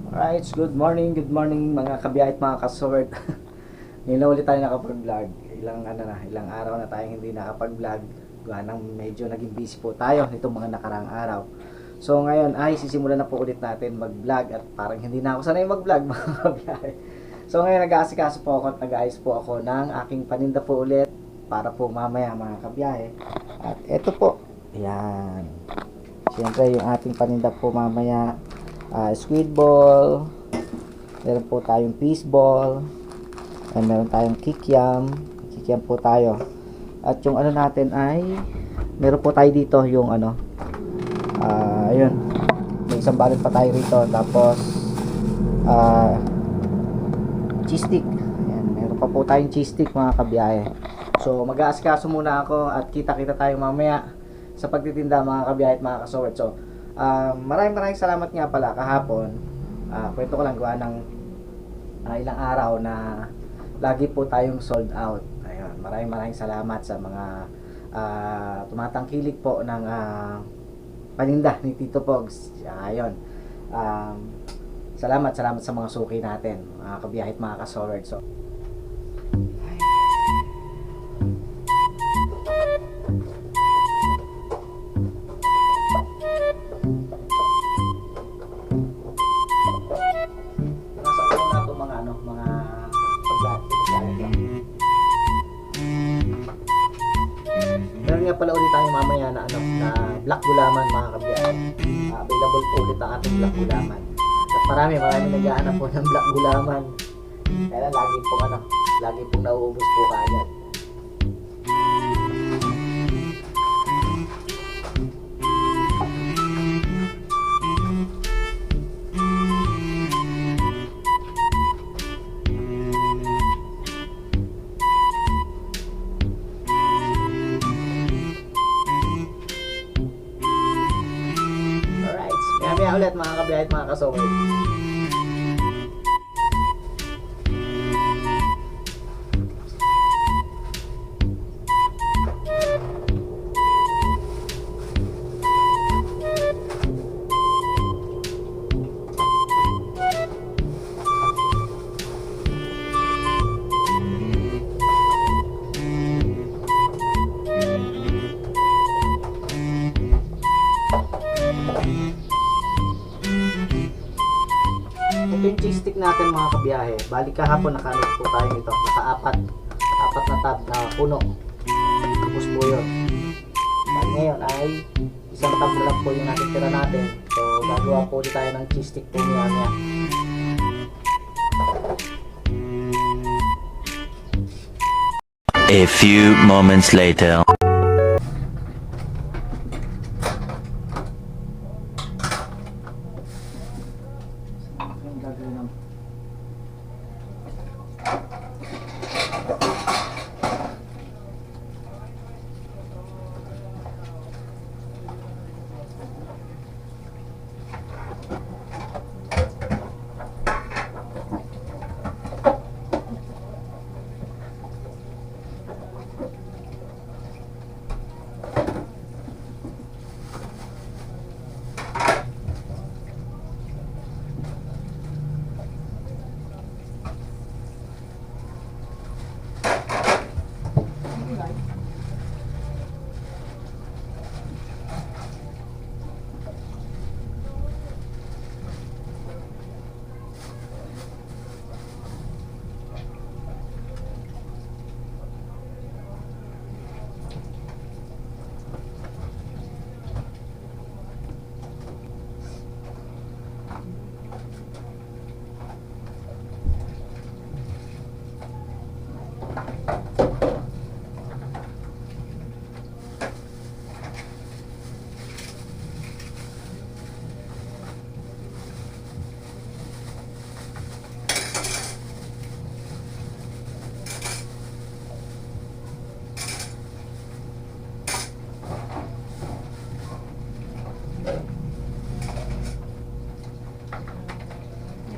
Alright, good morning mga kabiyahe at mga kasword. Ngayon na ulit tayo nakapag-vlog. Ilang araw na tayong hindi nakapag-vlog. Gawa ng medyo naging busy po tayo nitong mga nakaraang araw. So ngayon ay sisimulan na po ulit natin mag-vlog at parang hindi na ako sanay mag-vlog mga kabiyahe. So ngayon nag-aasikaso po ako at nag-aayos po ako ng aking paninda po ulit para po mamaya mga kabiyahe. At eto po, ayan. Siyempre yung ating paninda po mamaya, squid ball, meron po tayong fish ball, and meron tayong kikiam po tayo. At yung ano natin ay meron po tayo dito yung ano, ayun, may isang balot pa tayo rito, tapos cheese stick. Ayan, meron pa po tayong cheese stick mga kabiyahe. So mag-aasikaso muna ako at kita-kita tayo mamaya sa pagtitinda mga kabiyahe at mga kasowet. So maraming salamat nga pala kahapon. Kwento ko lang gawa ng ilang araw na lagi po tayong sold out. Ayun, maraming salamat sa mga tumatangkilik po ng paninda ni Tito Pogs. Ayun. Salamat sa mga suki natin, mga kabiyahe at mga kasowet. So meron nga pala ulit tayo mamaya na ano, na black gulaman mga kabiyahe. Available po ulit ang ating black gulaman. At marami naghahanap po ng black gulaman. Kaya lagi pong nauubos po kaagad. Maya ulit mga kabiyahe at mga kasowet. Ito yung cheese stick natin mga kabiyahe. Balik kahapon nakalit po tayo nito. Naka-apat na tab na puno. Tapos po yun. Bali ngayon ay isang tab na lang po yung natitira natin. So gagawa po ulit tayo ng cheese stick po niya. A few moments later.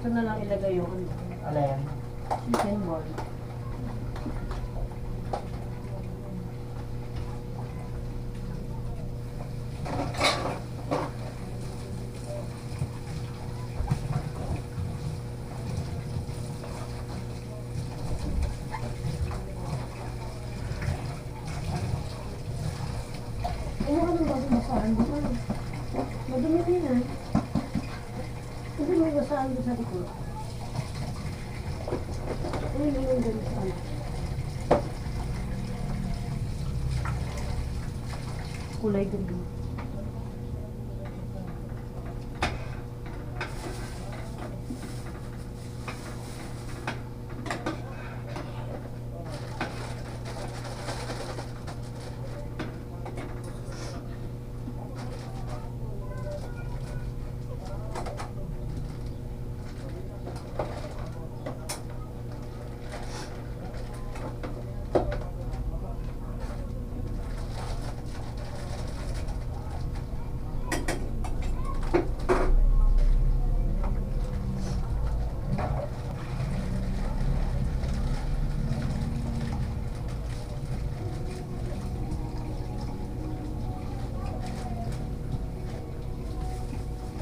Ito na lang ilagay yung Alin? chicken ball. may basaan doon sa likod. Ayun, ayun, doon sa ano. Kulay ganda.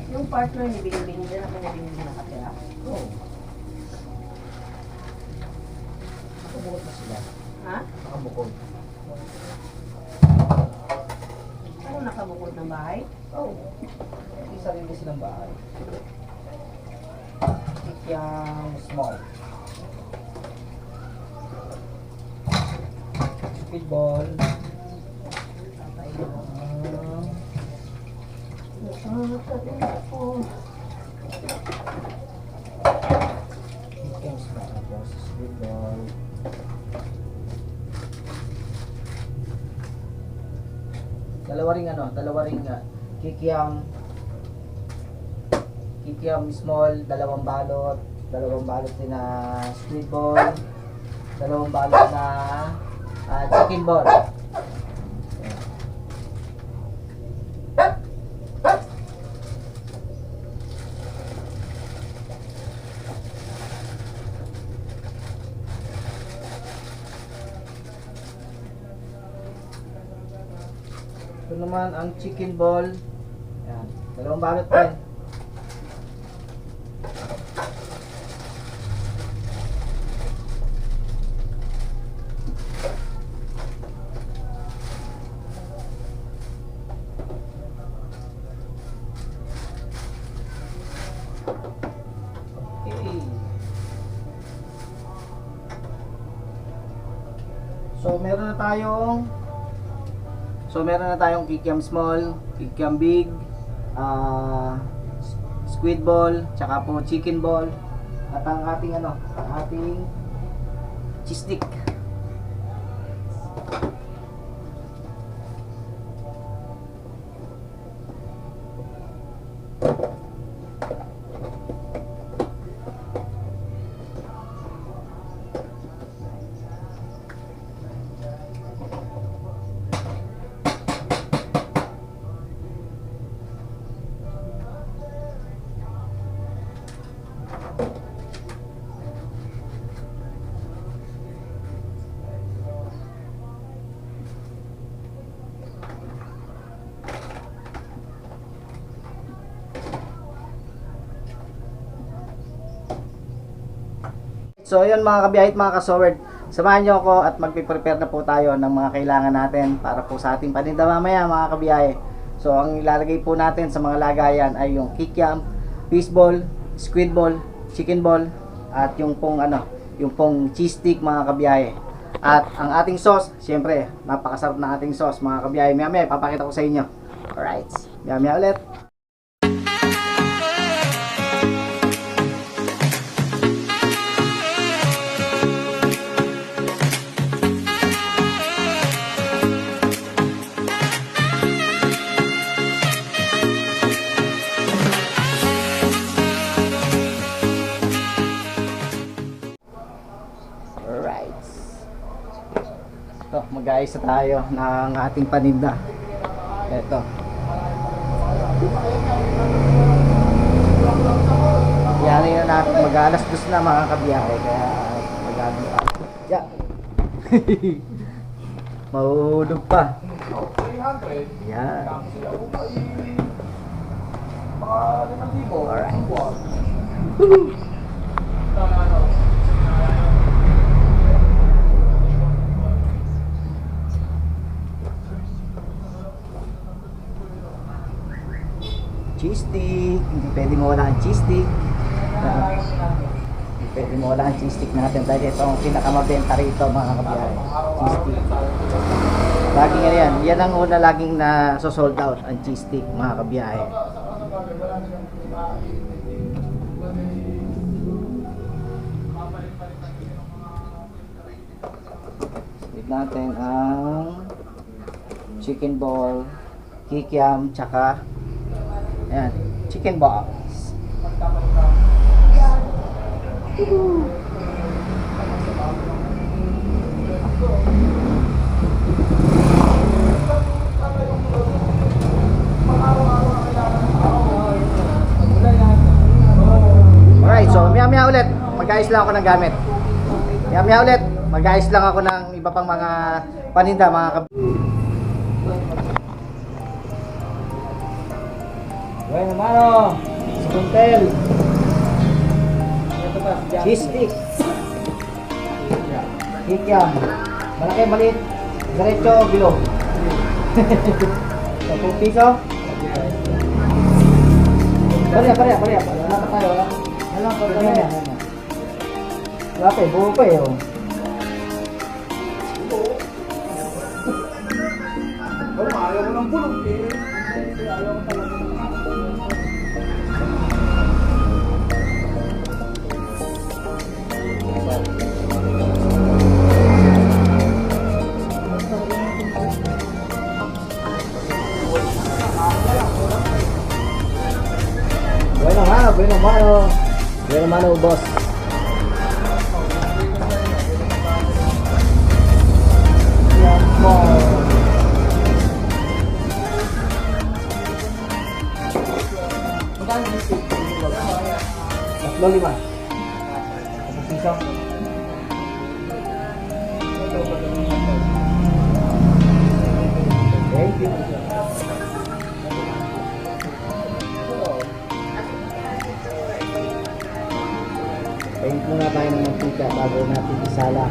Yung partner ni binibing din ako na binibing nakatira. Oo. Nakabukod na sila. Ha? Nakabukod. Ano nakabukod ng bahay? Oo. May sarili silang bahay. Kikyang small. Speedball. Ako. Kikyang small. Tapos speedball. Dalawa ring kikyam small, dalawang balot din na squid ball, dalawang balot na chicken ball. Ito naman ang chicken ball. Yan, dalawang balot din. Okay. So meron na tayong kikiam small, kikiam big, squid ball, tsaka po chicken ball, at ang ating cheese stick. So ayun mga kabiyahit, mga kasowerd, samahan nyo ako at magpiprepare na po tayo ng mga kailangan natin para po sa ating paninda mamaya mga kabiyahe. So ang ilalagay po natin sa mga lagayan ay yung kikiam, fish ball, squid ball, chicken ball, at yung pong cheese stick mga kabiyahe. At ang ating sauce, syempre napakasarap na ating sauce mga kabiyahe. Mamaya papakita ko sa inyo. Alright, mamaya ulit. Ito, mag-aayos na tayo ng ating paninda. Ito. Yari na natin, mag-alas dos na mga kabiyahe. Kaya mag-alas pa. Yeah. Mahulog pa. Yan. Alright. Woo! Cheese stick, hindi pwede mawala ang cheese stick. Pwede mo wala ang cheese stick natin dahil ito ang pinakamabenta rito mga kabiyahe. Cheese stick. Laging yan. Yan ang una laging na sold out ang cheese stick mga kabiyahe. Stick natin ang chicken ball, kikiam, tsaka ayan, chicken balls. Alright, so maya ulit mag-ayos lang ako ng gamit. Maya ulit mag-ayos lang ako ng iba pang mga paninda mga Bueno, mano, skuntel, cheese stick, kikiam, malaki, maliit, diretso, bilog. 10 piso. Pareha. Wala pa tayo, wala. Wala pa tayo. Wala pa eh, buo pa eh. Oh. Ayaw ko ng bulog eh. Ayaw ko talaga. Bueno mano, boss. Yan po. 35. Piso. Thank you. Paint muna tayo ng mantika bago natin isala.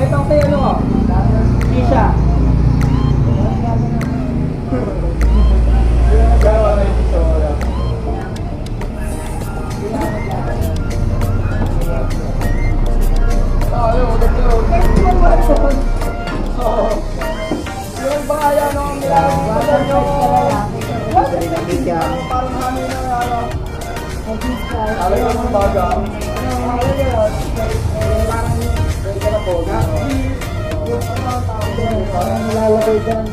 Itong tayo ano? Kisha. Yung bahaya nung nilalagyan nyo. Parang hangin na ano. Alagyan mo baga. Parang nilalagay dyan.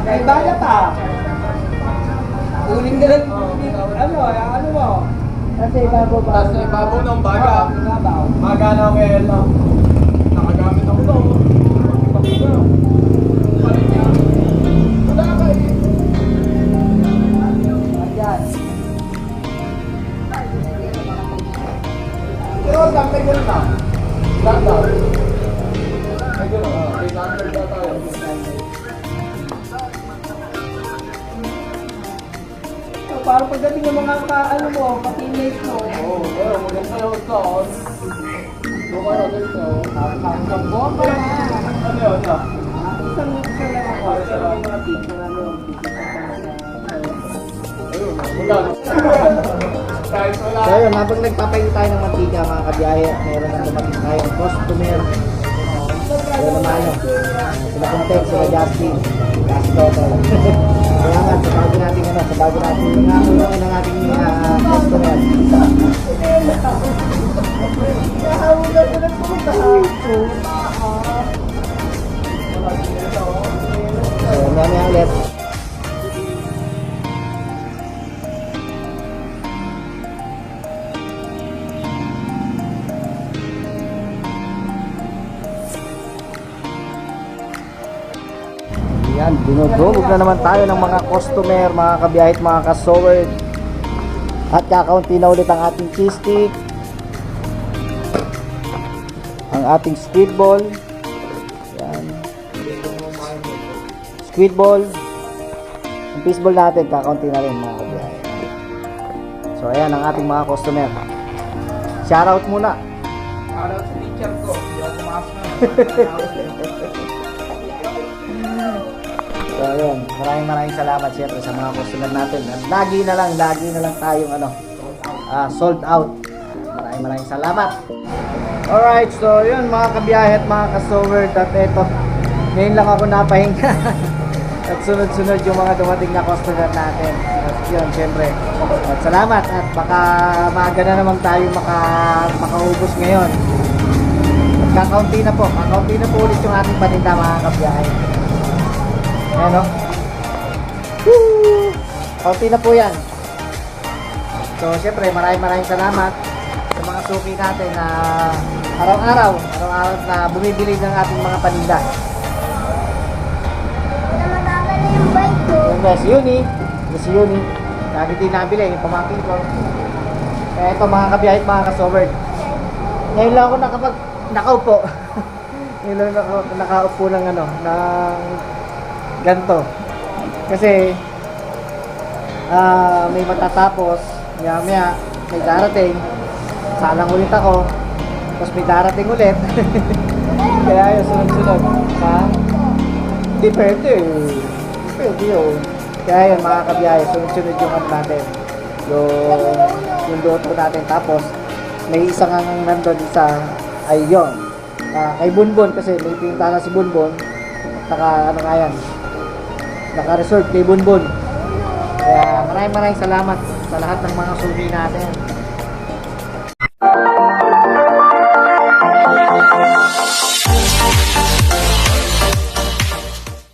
Ay, bayat ah. Uling na lang. Ano mo? Kasi ibabaw ba? Tapos ibabaw ng baga. Baga na well. Nakagamit ako to. Palit niya. Wala ka eh. Ayan. Pero lang, may gano'n na. Lang daw. May gano'n. May number daw tayo. Parang pagdating ng mga ano mo, ka-teammates mo. Oo, pero maganda yung sound. Doon kayo dito. Ang bomba na. Ano yun? Isang lang ako. Pero may mga picture na yung Ayun, maganda. Kahit wala. So yun, habang nagpapain tayo ng mantika mga kabiyahe, meron na dumating tayong customer. Yun naman ano, sila Context, sila Justin, last total. Salamat sa bago natin ano, sa bago natin unang ng ating customer. So, mamaya ulit. Yan, dinudrobog na naman tayo ng mga customer, mga kabiyahit, mga ka-soward. At kakaunti na ulit ang ating cheese stick, ang ating squid ball. Yan. Squid ball. Ang fish ball natin, kakaunti na rin mga kabiyahit. So ayan ang ating mga customer. Shoutout muna. Shoutout sa teacher ko. Hindi ako pumasok na. So ayun, maraming salamat siyempre sa mga customer natin. At lagi na lang tayong sold out. Maraming salamat. Alright, so yun mga kabiyahe at mga ka-soward. At eto, ngayon lang ako napahinga. At sunod-sunod yung mga dumating na customer natin. At yun, siyempre. At salamat. At baka maaga na naman tayo makaubos ngayon. At kakaunti na po ulit yung ating paninda mga kabiyahe. Ayan o. Woo! Kaunti na po yan. So, siyempre, maraming salamat sa mga suki natin na araw-araw na bumibili ng ating mga paninda. Yung bike ko. Yung si Uni. Lagi din nabili, yung pamangkin ko. Kaya ito mga kabiyahit, mga ka-soward. Ngayon lang ako nakaupo. Ngayon lang ako nakaupo ng ganito. Kasi may matatapos, maya may darating, salang ulit ako, tapos may darating ulit. Kaya yun, sunod-sunod. Depende yun. Kaya yun mga kabiyahe, sunod-sunod yung natin, yung luto natin. Tapos may isang nandun isa ay yun, kay Bunbon, kasi may pinta na si Bunbon. Naka-reserve kay Bunbon. Kaya maraming salamat sa lahat ng mga suki natin.